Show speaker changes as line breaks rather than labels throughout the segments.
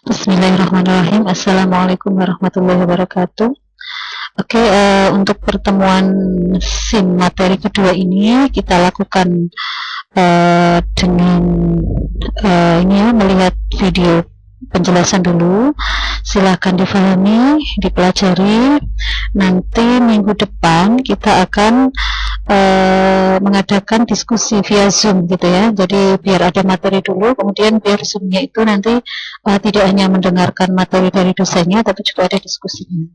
Bismillahirrahmanirrahim. Assalamualaikum warahmatullahi wabarakatuh. Oke, untuk pertemuan SIM materi kedua ini kita lakukan dengan ini ya, melihat video penjelasan dulu. Silahkan difahami, dipelajari. Nanti minggu depan kita akan mengadakan diskusi via Zoom gitu ya. Jadi biar ada materi dulu, kemudian biar Zoom-nya itu nanti tidak hanya mendengarkan materi dari dosennya, tapi juga ada diskusinya.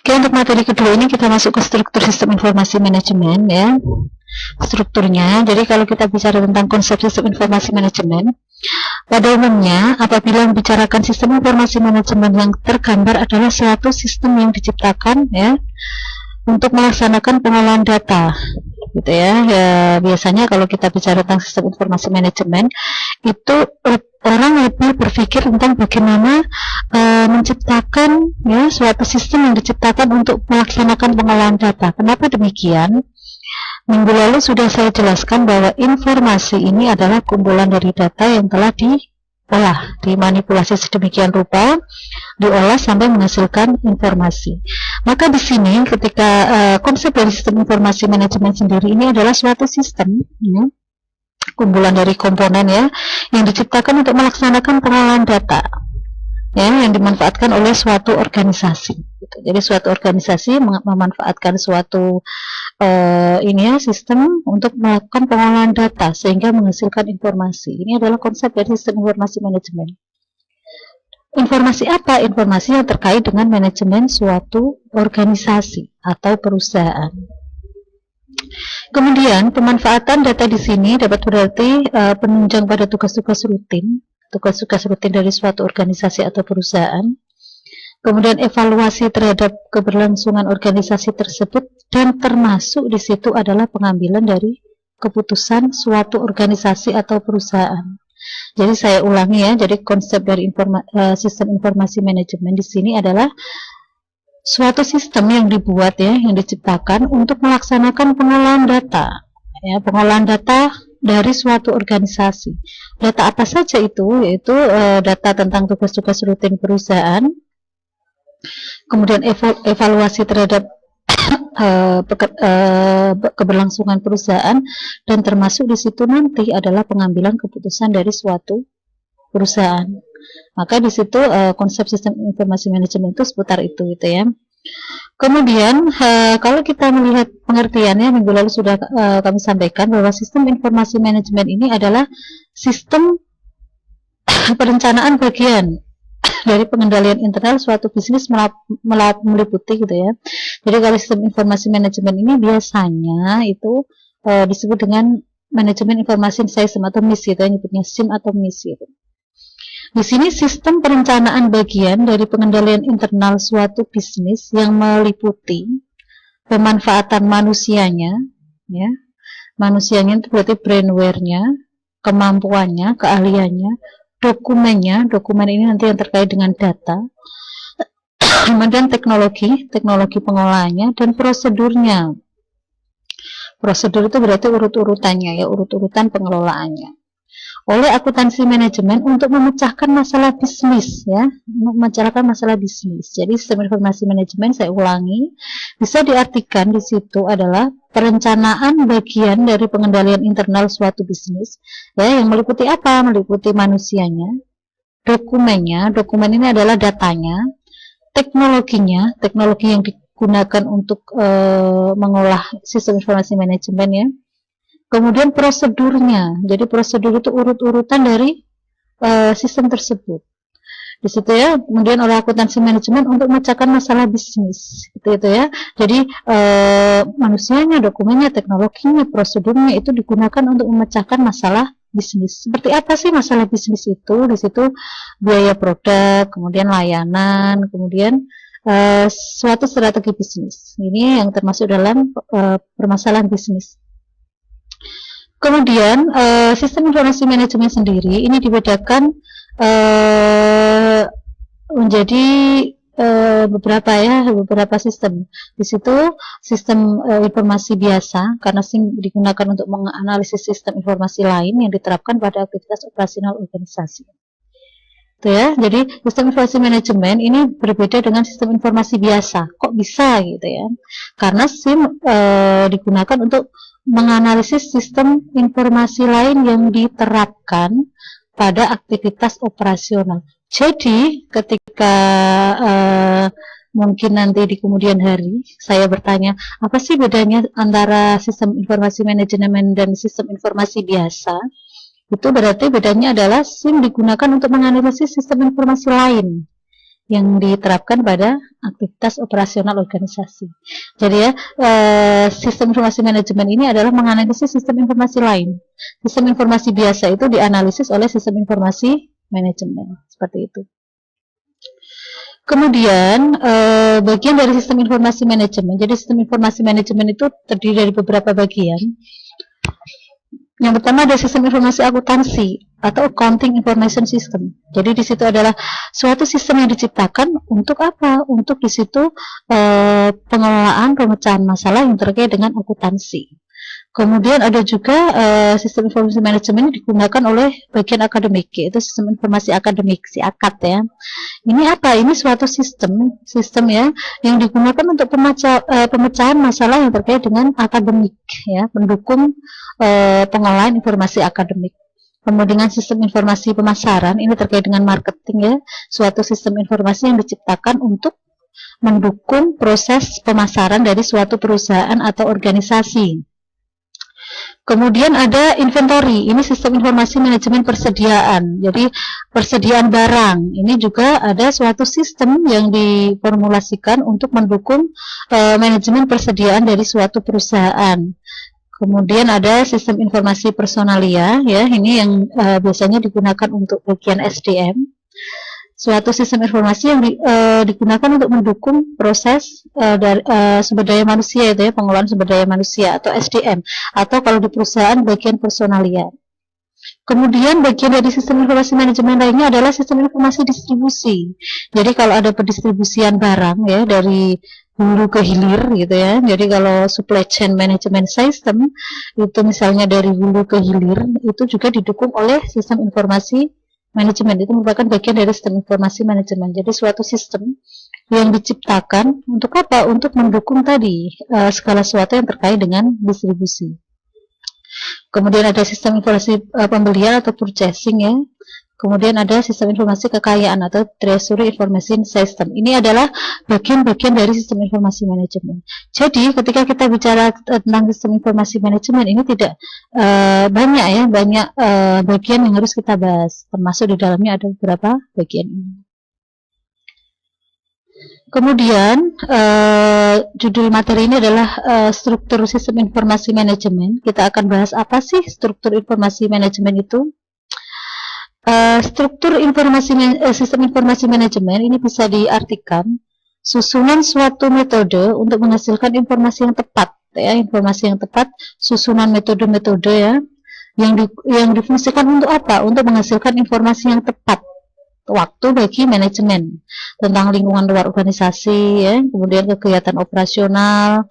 Oke, untuk materi kedua ini kita masuk ke struktur sistem informasi manajemen ya. Strukturnya, jadi kalau kita bicara tentang konsep sistem informasi manajemen, pada umumnya apabila membicarakan sistem informasi manajemen yang tergambar adalah suatu sistem yang diciptakan ya untuk melaksanakan pengolahan data gitu ya. Biasanya kalau kita bicara tentang sistem informasi manajemen itu orang lebih berpikir tentang bagaimana menciptakan ya suatu sistem yang diciptakan untuk melaksanakan pengolahan data. Kenapa demikian? Minggu lalu sudah saya jelaskan bahwa informasi ini adalah kumpulan dari data yang telah diolah, dimanipulasi sedemikian rupa, diolah sampai menghasilkan informasi. Maka di sini ketika konsep dari sistem informasi manajemen sendiri ini adalah suatu sistem ya, kumpulan dari komponen ya yang diciptakan untuk melaksanakan pengolahan data ya, yang dimanfaatkan oleh suatu organisasi gitu. Jadi suatu organisasi memanfaatkan suatu ini ya, sistem untuk melakukan pengolahan data sehingga menghasilkan informasi. Ini adalah konsep dari sistem informasi manajemen. Informasi apa? Informasi yang terkait dengan manajemen suatu organisasi atau perusahaan. Kemudian pemanfaatan data di sini dapat berarti penunjang pada tugas-tugas rutin dari suatu organisasi atau perusahaan. Kemudian evaluasi terhadap keberlangsungan organisasi tersebut, dan termasuk di situ adalah pengambilan dari keputusan suatu organisasi atau perusahaan. Jadi saya ulangi ya, jadi konsep dari sistem informasi manajemen di sini adalah suatu sistem yang dibuat ya, yang diciptakan untuk melaksanakan pengolahan data. Ya, pengolahan data dari suatu organisasi. Data apa saja itu? Yaitu data tentang tugas-tugas rutin perusahaan. Kemudian evaluasi terhadap keberlangsungan perusahaan, dan termasuk di situ nanti adalah pengambilan keputusan dari suatu perusahaan. Maka di situ konsep sistem informasi manajemen itu seputar itu gitu ya. Kemudian kalau kita melihat pengertiannya, minggu lalu sudah kami sampaikan bahwa sistem informasi manajemen ini adalah sistem perencanaan bagian dari pengendalian internal suatu bisnis meliputi gitu ya. Jadi kalau sistem informasi manajemen ini biasanya itu disebut dengan manajemen informasi sistem atau MIS gitu ya, nyebutnya SIM atau MIS gitu. Di sini sistem perencanaan bagian dari pengendalian internal suatu bisnis yang meliputi pemanfaatan manusianya ya. Manusianya itu berarti brainware-nya, kemampuannya, keahliannya, dokumen ini nanti yang terkait dengan data, kemudian teknologi pengolahannya, dan prosedurnya. Prosedur itu berarti urut-urutannya ya, urut-urutan pengelolaannya. Oleh akuntansi manajemen untuk memecahkan masalah bisnis ya, memecahkan masalah bisnis. Jadi sistem informasi manajemen, saya ulangi, bisa diartikan di situ adalah perencanaan bagian dari pengendalian internal suatu bisnis ya, yang meliputi apa? Meliputi manusianya, dokumen ini adalah datanya, teknologi yang digunakan untuk mengolah sistem informasi manajemen ya. Kemudian prosedurnya, jadi prosedur itu urut-urutan dari sistem tersebut. Di situ ya, kemudian oleh akuntansi manajemen untuk memecahkan masalah bisnis, gitu ya. Jadi manusianya, dokumennya, teknologinya, prosedurnya itu digunakan untuk memecahkan masalah bisnis. Seperti apa sih masalah bisnis itu? Di situ biaya produk, kemudian layanan, kemudian suatu strategi bisnis. Ini yang termasuk dalam permasalahan bisnis. Kemudian sistem informasi manajemen sendiri ini dibedakan menjadi beberapa sistem. Di situ sistem informasi biasa, karena digunakan untuk menganalisis sistem informasi lain yang diterapkan pada aktivitas operasional organisasi. Tuh ya, jadi sistem informasi manajemen ini berbeda dengan sistem informasi biasa. Kok bisa gitu ya? Karena SIM digunakan untuk menganalisis sistem informasi lain yang diterapkan pada aktivitas operasional. Jadi ketika mungkin nanti di kemudian hari saya bertanya, apa sih bedanya antara sistem informasi manajemen dan sistem informasi biasa? Itu berarti bedanya adalah SIM digunakan untuk menganalisis sistem informasi lain yang diterapkan pada aktivitas operasional organisasi. Jadi ya, sistem informasi manajemen ini adalah menganalisis sistem informasi lain. Sistem informasi biasa itu dianalisis oleh sistem informasi manajemen. Seperti itu. Kemudian, bagian dari sistem informasi manajemen. Jadi sistem informasi manajemen itu terdiri dari beberapa bagian. Yang pertama ada sistem informasi akuntansi atau accounting information system. Jadi di situ adalah suatu sistem yang diciptakan untuk apa? Untuk di situ pengelolaan pemecahan masalah yang terkait dengan akuntansi. Kemudian ada juga sistem informasi manajemen yang digunakan oleh bagian akademik, yaitu sistem informasi akademik, si AKAD ya. Ini apa? Ini suatu sistem ya yang digunakan untuk pemecahan masalah yang terkait dengan akademik ya, mendukung pengolahan informasi akademik. Kemudian sistem informasi pemasaran ini terkait dengan marketing ya, suatu sistem informasi yang diciptakan untuk mendukung proses pemasaran dari suatu perusahaan atau organisasi. Kemudian ada inventory, ini sistem informasi manajemen persediaan. Jadi persediaan barang, ini juga ada suatu sistem yang diformulasikan untuk mendukung manajemen persediaan dari suatu perusahaan. Kemudian ada sistem informasi personalia, ya, ini yang biasanya digunakan untuk bagian SDM. Suatu sistem informasi yang digunakan untuk mendukung proses sumber daya manusia, itu ya, pengelolaan sumber daya manusia atau SDM, atau kalau di perusahaan bagian personalia. Kemudian bagian dari sistem informasi manajemen lainnya adalah sistem informasi distribusi. Jadi kalau ada pendistribusian barang ya dari hulu ke hilir gitu ya. Jadi kalau supply chain management system itu misalnya dari hulu ke hilir itu juga didukung oleh sistem informasi manajemen. Itu merupakan bagian dari sistem informasi manajemen. Jadi suatu sistem yang diciptakan untuk apa? Untuk mendukung tadi segala sesuatu yang terkait dengan distribusi. Kemudian ada sistem informasi pembelian atau purchasing ya. Kemudian ada sistem informasi kekayaan atau treasury information system. Ini adalah bagian-bagian dari sistem informasi manajemen. Jadi ketika kita bicara tentang sistem informasi manajemen ini tidak banyak ya, banyak bagian yang harus kita bahas. Termasuk di dalamnya ada beberapa bagian ini. Kemudian judul materi ini adalah struktur sistem informasi manajemen. Kita akan bahas apa sih struktur informasi manajemen itu. Struktur informasi sistem informasi manajemen ini bisa diartikan susunan suatu metode untuk menghasilkan informasi yang tepat ya, informasi yang tepat, susunan metode-metode ya yang difungsikan untuk apa? Untuk menghasilkan informasi yang tepat waktu bagi manajemen tentang lingkungan luar organisasi ya, kemudian kegiatan operasional,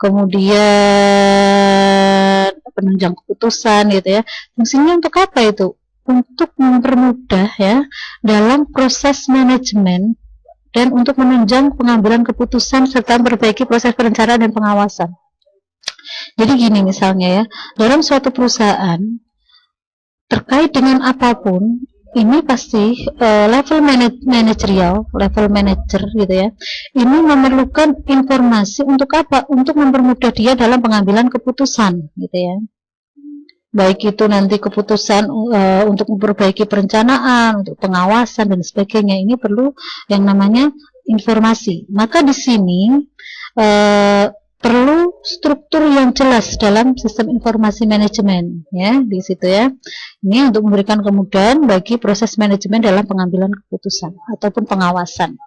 kemudian penunjang keputusan gitu ya. Fungsinya untuk apa itu? Untuk mempermudah ya dalam proses manajemen dan untuk menunjang pengambilan keputusan serta memperbaiki proses perencanaan dan pengawasan. Jadi gini misalnya ya, dalam suatu perusahaan terkait dengan apapun ini pasti level manajerial, level manager gitu ya, ini memerlukan informasi untuk apa? Untuk mempermudah dia dalam pengambilan keputusan gitu ya. Baik itu nanti keputusan untuk memperbaiki perencanaan, untuk pengawasan dan sebagainya, ini perlu yang namanya informasi. Maka di sini perlu struktur yang jelas dalam sistem informasi manajemen ya, di situ ya. Ini untuk memberikan kemudahan bagi proses manajemen dalam pengambilan keputusan ataupun pengawasan.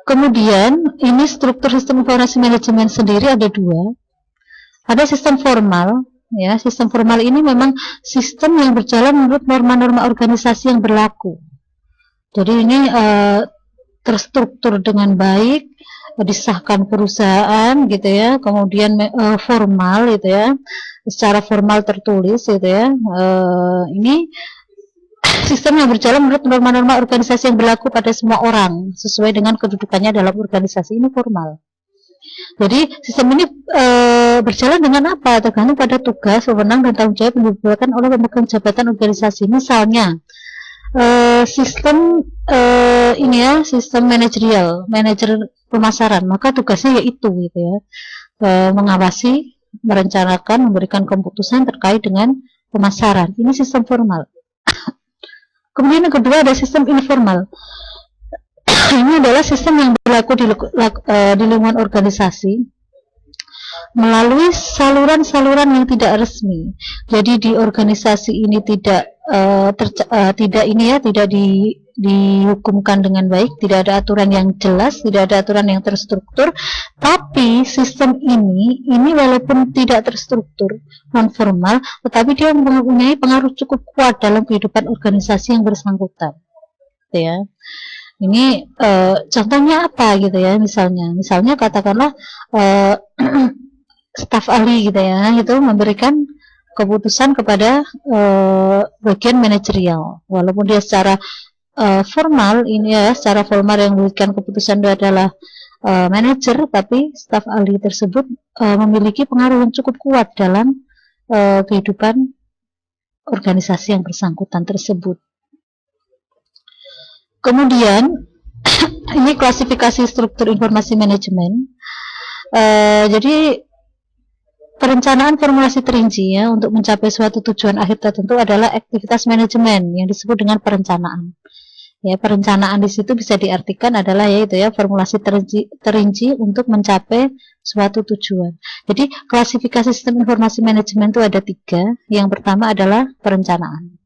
Kemudian ini struktur sistem informasi manajemen sendiri ada dua. Ada sistem formal, ya. Sistem formal ini memang sistem yang berjalan menurut norma-norma organisasi yang berlaku. Jadi ini terstruktur dengan baik, disahkan perusahaan gitu ya. Kemudian formal gitu ya, secara formal tertulis gitu ya. Ini sistem yang berjalan menurut norma-norma organisasi yang berlaku pada semua orang sesuai dengan kedudukannya dalam organisasi. Ini formal. Jadi sistem ini berjalan dengan apa? Tergantung pada tugas, wewenang dan tanggung jawab yang dibuatkan oleh pemegang jabatan organisasi. Misalnya sistem ini ya, sistem manajerial, manajer pemasaran, maka tugasnya yaitu gitu ya, mengawasi, merencanakan, memberikan keputusan terkait dengan pemasaran. Ini sistem formal. Kemudian yang kedua ada sistem informal. Ini adalah sistem yang berlaku di lingkungan organisasi melalui saluran-saluran yang tidak resmi. Jadi di organisasi ini tidak dihukumkan dengan baik, tidak ada aturan yang jelas, tidak ada aturan yang terstruktur. Tapi sistem ini walaupun tidak terstruktur, non formal, tetapi dia mempunyai pengaruh cukup kuat dalam kehidupan organisasi yang bersangkutan. Gitu ya. Ini contohnya apa gitu ya? Misalnya katakanlah staf ahli gitu ya, itu memberikan keputusan kepada bagian manajerial, walaupun dia secara formal ini ya, secara formal yang memberikan keputusan itu adalah manajer, tapi staf ahli tersebut memiliki pengaruh yang cukup kuat dalam kehidupan organisasi yang bersangkutan tersebut. Kemudian ini klasifikasi struktur informasi manajemen. Jadi perencanaan formulasi terinci ya untuk mencapai suatu tujuan akhir tertentu adalah aktivitas manajemen yang disebut dengan perencanaan. Ya, perencanaan di situ bisa diartikan adalah yaitu ya formulasi terinci untuk mencapai suatu tujuan. Jadi klasifikasi sistem informasi manajemen itu ada 3. Yang pertama adalah perencanaan.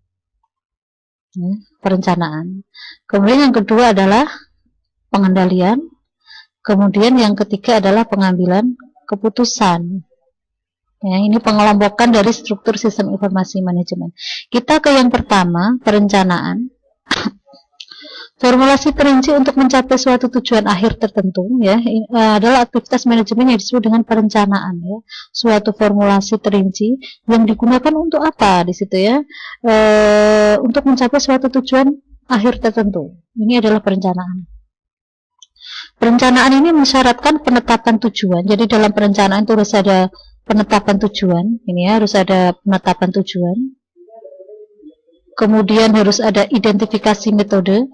Ya, perencanaan. Kemudian yang kedua adalah pengendalian. Kemudian yang ketiga adalah pengambilan keputusan. Ya, ini pengelompokan dari struktur sistem informasi manajemen. Kita ke yang pertama, perencanaan. Formulasi terinci untuk mencapai suatu tujuan akhir tertentu ya adalah aktivitas manajemen yang disebut dengan perencanaan ya. Suatu formulasi terinci yang digunakan untuk apa di situ ya? Untuk mencapai suatu tujuan akhir tertentu. Ini adalah perencanaan. Perencanaan ini mensyaratkan penetapan tujuan. Jadi dalam perencanaan itu harus ada penetapan tujuan. Ini ya, harus ada penetapan tujuan. Kemudian harus ada identifikasi metode.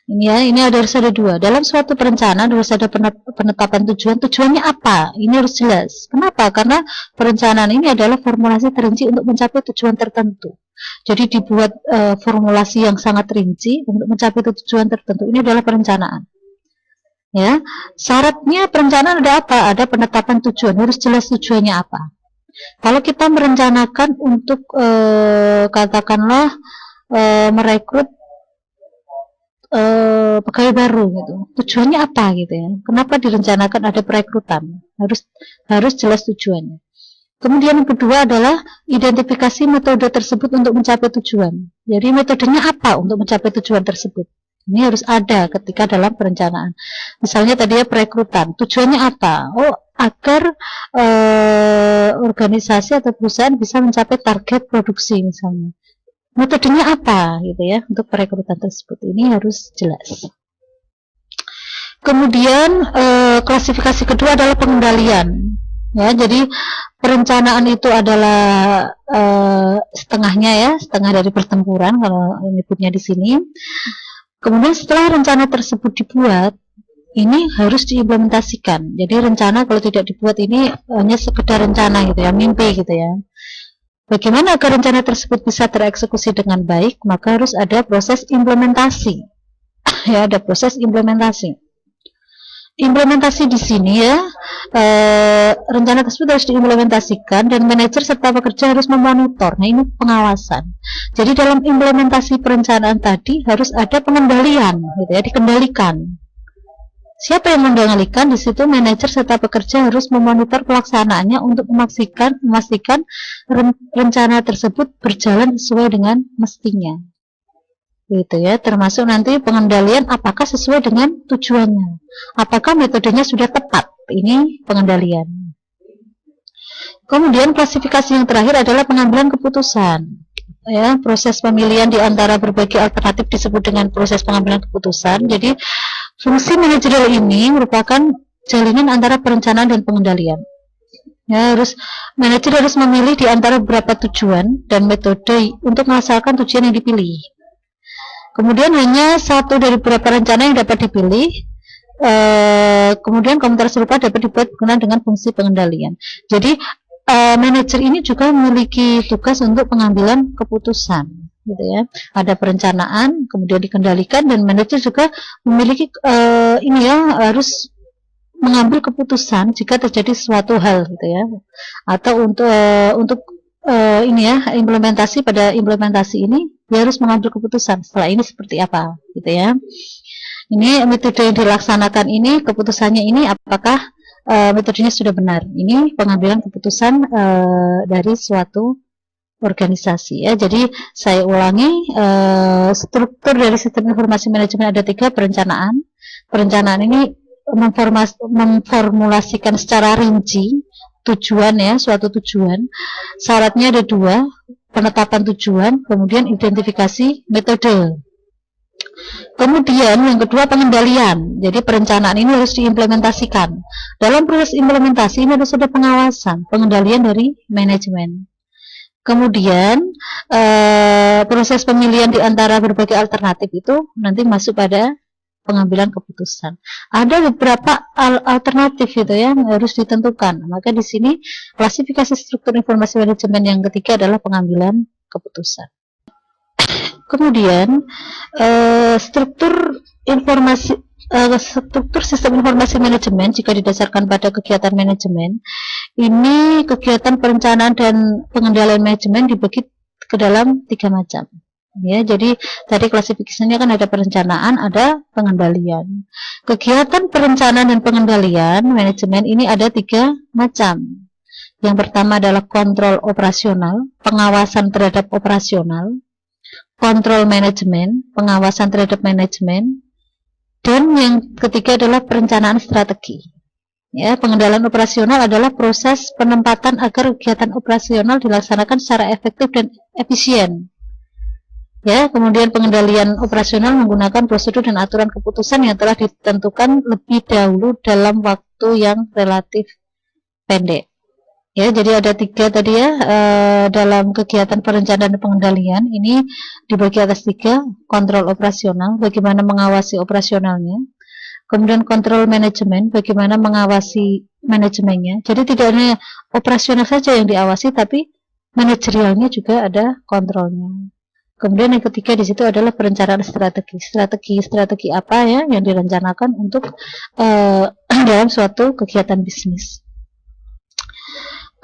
Ya, ini harus ada 2. Dalam suatu perencanaan harus ada penetapan tujuan. Tujuannya apa? Ini harus jelas. Kenapa? Karena perencanaan ini adalah formulasi terinci untuk mencapai tujuan tertentu. Jadi dibuat formulasi yang sangat rinci untuk mencapai tujuan tertentu. Ini adalah perencanaan. Ya, syaratnya perencanaan ada apa? Ada penetapan tujuan. Harus jelas tujuannya apa. Kalau kita merencanakan untuk katakanlah merekrut pegawai baru gitu, tujuannya apa gitu ya? Kenapa direncanakan ada perekrutan? Harus jelas tujuannya. Kemudian yang kedua adalah identifikasi metode tersebut untuk mencapai tujuan. Jadi metodenya apa untuk mencapai tujuan tersebut? Ini harus ada ketika dalam perencanaan. Misalnya tadi ya perekrutan, tujuannya apa? Oh, agar organisasi atau perusahaan bisa mencapai target produksi misalnya. Metodenya apa gitu ya untuk perekrutan tersebut, ini harus jelas. Kemudian klasifikasi kedua adalah pengendalian. Ya, jadi perencanaan itu adalah setengahnya ya, setengah dari pertempuran kalau menyebutnya di sini. Kemudian setelah rencana tersebut dibuat, ini harus diimplementasikan. Jadi rencana kalau tidak dibuat ini hanya sekedar rencana gitu ya, mimpi gitu ya. Bagaimana agar rencana tersebut bisa tereksekusi dengan baik? Maka harus ada proses implementasi. Ya, ada proses implementasi. Implementasi di sini ya, rencana tersebut harus diimplementasikan dan manajer serta pekerja harus memonitor. Nah, ini pengawasan. Jadi dalam implementasi perencanaan tadi harus ada pengendalian, gitu ya, dikendalikan. Siapa yang mengendalikan? Di situ manajer serta pekerja harus memonitor pelaksanaannya untuk memastikan rencana tersebut berjalan sesuai dengan mestinya. Gitu ya, termasuk nanti pengendalian apakah sesuai dengan tujuannya. Apakah metodenya sudah tepat? Ini pengendalian. Kemudian klasifikasi yang terakhir adalah pengambilan keputusan. ya, proses pemilihan di antara berbagai alternatif disebut dengan proses pengambilan keputusan. Jadi fungsi manajerial ini merupakan jalinan antara perencanaan dan pengendalian. Ya, manajer harus memilih di antara beberapa tujuan dan metode untuk melaksanakan tujuan yang dipilih. Kemudian hanya satu dari beberapa rencana yang dapat dipilih. Kemudian komentar serupa dapat dibuat berkenaan dengan fungsi pengendalian. Jadi manajer ini juga memiliki tugas untuk pengambilan keputusan, gitu ya. Ada perencanaan, kemudian dikendalikan, dan manajer juga memiliki harus mengambil keputusan jika terjadi suatu hal, gitu ya. Atau untuk implementasi ini dia harus mengambil keputusan setelah ini seperti apa, gitu ya. Ini metode yang dilaksanakan ini, keputusannya ini apakah metodenya sudah benar. Ini pengambilan keputusan dari suatu organisasi, ya. Jadi saya ulangi, struktur dari sistem informasi manajemen ada 3: perencanaan. Perencanaan ini memformulasikan secara rinci tujuan, ya, suatu tujuan. Syaratnya ada 2: penetapan tujuan, kemudian identifikasi metode. Kemudian yang kedua, pengendalian. Jadi perencanaan ini harus diimplementasikan. Dalam proses implementasi ini harus ada pengawasan, pengendalian dari manajemen. Kemudian proses pemilihan di antara berbagai alternatif itu nanti masuk pada pengambilan keputusan. Ada beberapa alternatif itu yang harus ditentukan. Maka di sini klasifikasi struktur informasi manajemen yang ketiga adalah pengambilan keputusan. Kemudian struktur sistem informasi manajemen jika didasarkan pada kegiatan manajemen, ini kegiatan perencanaan dan pengendalian manajemen dibagi ke dalam 3 macam. Ya, jadi tadi klasifikasinya kan ada perencanaan, ada pengendalian. Kegiatan perencanaan dan pengendalian manajemen ini ada 3 macam. Yang pertama adalah kontrol operasional, pengawasan terhadap operasional. Kontrol manajemen, pengawasan terhadap manajemen, dan yang ketiga adalah perencanaan strategi. Ya, pengendalian operasional adalah proses penempatan agar kegiatan operasional dilaksanakan secara efektif dan efisien. Ya, kemudian pengendalian operasional menggunakan prosedur dan aturan keputusan yang telah ditentukan lebih dahulu dalam waktu yang relatif pendek. Ya, jadi ada 3 tadi, ya, dalam kegiatan perencanaan dan pengendalian ini dibagi atas 3: kontrol operasional, bagaimana mengawasi operasionalnya, kemudian kontrol manajemen, bagaimana mengawasi manajemennya. Jadi tidak hanya operasional saja yang diawasi, tapi manajerialnya juga ada kontrolnya. Kemudian yang ketiga di situ adalah perencanaan strategi. Strategi apa, ya, yang direncanakan untuk dalam suatu kegiatan bisnis.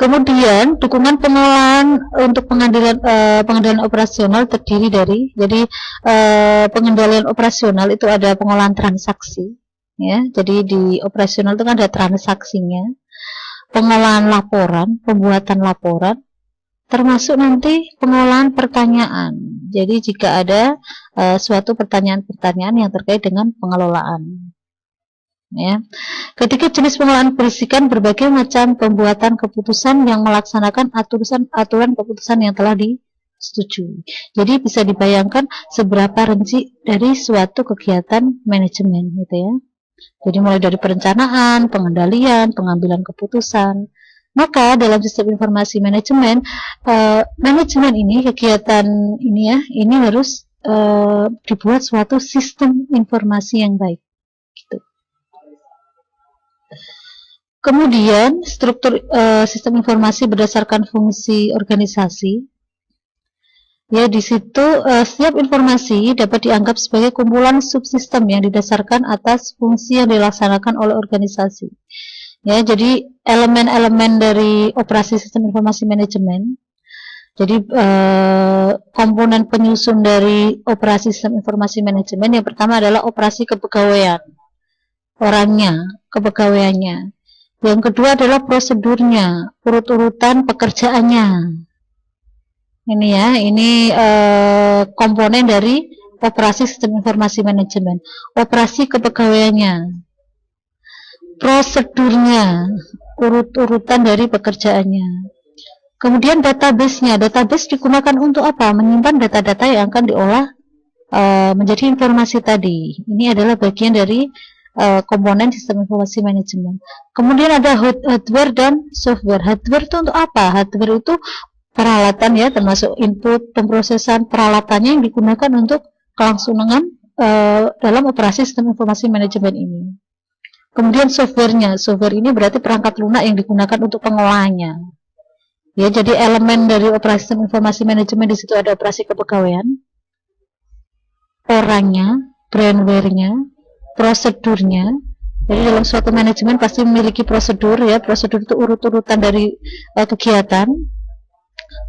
Kemudian dukungan pengolahan untuk pengendalian operasional terdiri dari, jadi pengendalian operasional itu ada pengolahan transaksi, ya. Jadi di operasional itu kan ada transaksinya, pengolahan laporan, pembuatan laporan, termasuk nanti pengolahan pertanyaan. Jadi jika ada suatu pertanyaan-pertanyaan yang terkait dengan pengelolaan. Ya. Ketika jenis pengolahan berisikan berbagai macam pembuatan keputusan yang melaksanakan aturan keputusan yang telah disetujui. Jadi bisa dibayangkan seberapa rinci dari suatu kegiatan manajemen, gitu ya. Jadi mulai dari perencanaan, pengendalian, pengambilan keputusan. Maka dalam sistem informasi manajemen, manajemen ini, kegiatan ini, ya, ini harus dibuat suatu sistem informasi yang baik. Gitu. Kemudian struktur sistem informasi berdasarkan fungsi organisasi. Ya, di situ setiap informasi dapat dianggap sebagai kumpulan subsistem yang didasarkan atas fungsi yang dilaksanakan oleh organisasi. Ya, jadi elemen-elemen dari operasi sistem informasi manajemen. Jadi komponen penyusun dari operasi sistem informasi manajemen yang pertama adalah operasi kepegawaian, orangnya, kepegawaiannya. Yang kedua adalah prosedurnya, urut-urutan pekerjaannya. Ini, ya, ini komponen dari operasi sistem informasi manajemen. Operasi kepegawaiannya, prosedurnya, urut-urutan dari pekerjaannya. Kemudian database-nya, database digunakan untuk apa? Menyimpan data-data yang akan diolah menjadi informasi tadi. Ini adalah bagian dari komponen sistem informasi manajemen. Kemudian ada hardware dan software. Hardware itu untuk apa? Hardware itu peralatan ya, termasuk input, pemrosesan peralatannya yang digunakan untuk kelangsungan dalam operasi sistem informasi manajemen ini. Kemudian softwarenya, software ini berarti perangkat lunak yang digunakan untuk pengolahannya. Ya, jadi elemen dari operasi sistem informasi manajemen di situ ada operasi kepegawaian, orangnya, brandware-nya, prosedurnya. Jadi dalam suatu manajemen pasti memiliki prosedur ya, prosedur itu urut-urutan dari kegiatan,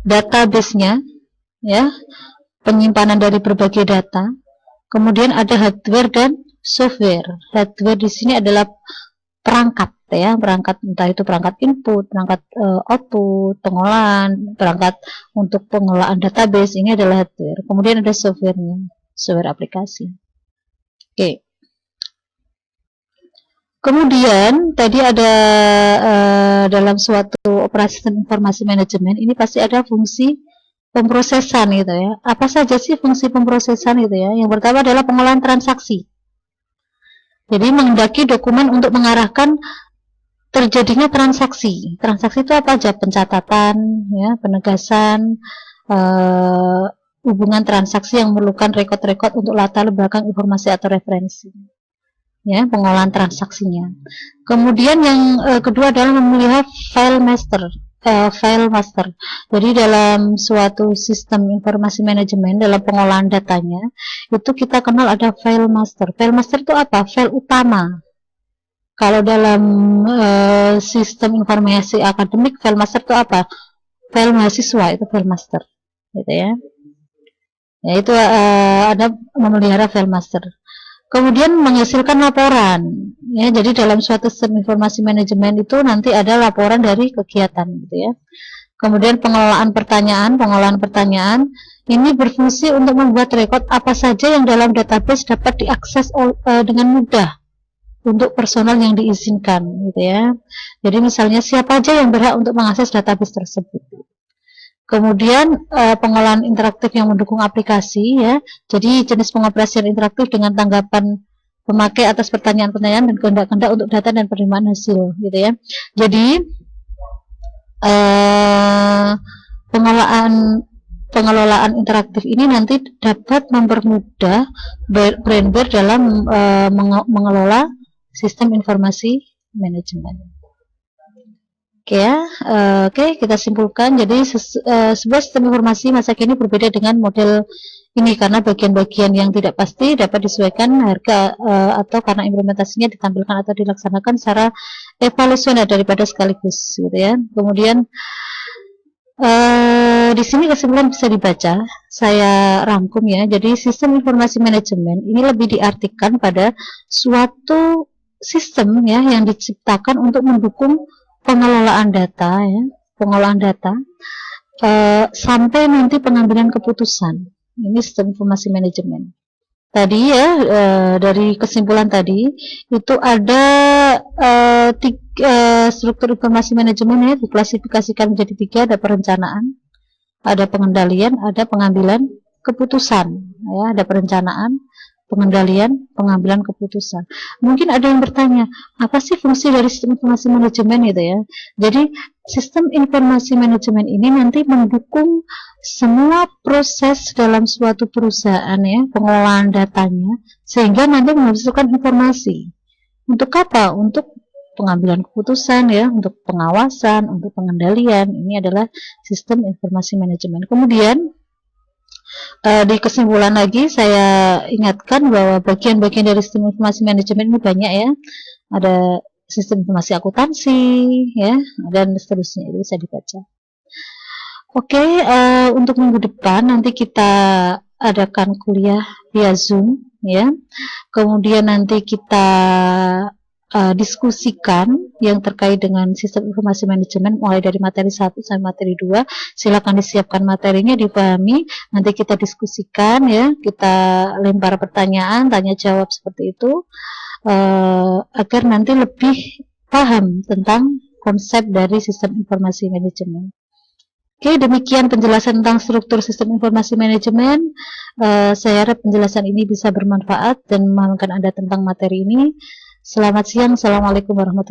database-nya, ya, penyimpanan dari berbagai data. Kemudian ada hardware dan software. Hardware di sini adalah perangkat ya, perangkat entah itu perangkat input, perangkat output, pengolahan, perangkat untuk pengelolaan database, ini adalah hardware. Kemudian ada softwarenya, software aplikasi. Oke. Kemudian tadi ada dalam suatu operasi sistem informasi manajemen ini pasti ada fungsi pemrosesan gitu ya. Apa saja sih fungsi pemrosesan gitu ya? Yang pertama adalah pengolahan transaksi. Jadi menghendaki dokumen untuk mengarahkan terjadinya transaksi. Transaksi itu apa aja? Pencatatan, ya, penegasan, hubungan transaksi yang memerlukan rekod-rekod untuk latar belakang informasi atau referensi. Ya, pengolahan transaksinya. Kemudian yang kedua adalah memelihara file master. File master. Jadi dalam suatu sistem informasi manajemen dalam pengolahan datanya itu kita kenal ada file master. File master itu apa? File utama. Kalau dalam sistem informasi akademik, file master itu apa? File mahasiswa itu file master, gitu ya. Ya itu ada memelihara file master. Kemudian menghasilkan laporan. Ya, jadi dalam suatu sistem informasi manajemen itu nanti ada laporan dari kegiatan, gitu ya. Kemudian pengolahan pertanyaan ini berfungsi untuk membuat rekod apa saja yang dalam database dapat diakses dengan mudah untuk personal yang diizinkan, gitu ya. Jadi misalnya siapa aja yang berhak untuk mengakses database tersebut. Kemudian pengolahan interaktif yang mendukung aplikasi ya. Jadi jenis pengoperasian interaktif dengan tanggapan pemakai atas pertanyaan-pertanyaan dan kehendak-kehendak untuk data dan penerimaan hasil, gitu ya. Jadi pengelolaan interaktif ini nanti dapat mempermudah brandware dalam mengelola sistem informasi manajemen. Oke ya, oke kita simpulkan. Jadi sebuah sistem informasi masa kini berbeda dengan model ini karena bagian-bagian yang tidak pasti dapat disesuaikan harga atau karena implementasinya ditampilkan atau dilaksanakan secara evolusioner daripada sekaligus, gitu ya. Kemudian di sini kesimpulan bisa dibaca, saya rangkum ya. Jadi sistem informasi manajemen ini lebih diartikan pada suatu sistem ya yang diciptakan untuk mendukung pengelolaan data ya, pengolahan data sampai nanti pengambilan keputusan. Ini sistem informasi manajemen. Tadi ya dari kesimpulan tadi itu ada struktur informasi manajemen ya diklasifikasikan menjadi 3, ada perencanaan, ada pengendalian, ada pengambilan keputusan ya, ada perencanaan, pengendalian, pengambilan keputusan. Mungkin ada yang bertanya, apa sih fungsi dari sistem informasi manajemen itu ya? Jadi sistem informasi manajemen ini nanti mendukung semua proses dalam suatu perusahaan ya, pengolahan datanya, sehingga nanti menghasilkan informasi. Untuk apa? Untuk pengambilan keputusan ya, untuk pengawasan, untuk pengendalian. Ini adalah sistem informasi manajemen. Kemudian di kesimpulan lagi saya ingatkan bahwa bagian-bagian dari sistem informasi manajemen ini banyak ya. Ada sistem informasi akuntansi ya, dan seterusnya, itu bisa dibaca. Oke, untuk minggu depan nanti kita adakan kuliah via Zoom ya. Kemudian nanti kita diskusikan yang terkait dengan sistem informasi manajemen mulai dari materi 1 sampai materi 2. Silakan disiapkan materinya, dipahami, nanti kita diskusikan ya, kita lempar pertanyaan, tanya jawab seperti itu agar nanti lebih paham tentang konsep dari sistem informasi manajemen. Oke, demikian penjelasan tentang struktur sistem informasi manajemen. Saya harap penjelasan ini bisa bermanfaat dan memahamkan Anda tentang materi ini. Selamat siang. Assalamualaikum warahmatullahi wabarakatuh.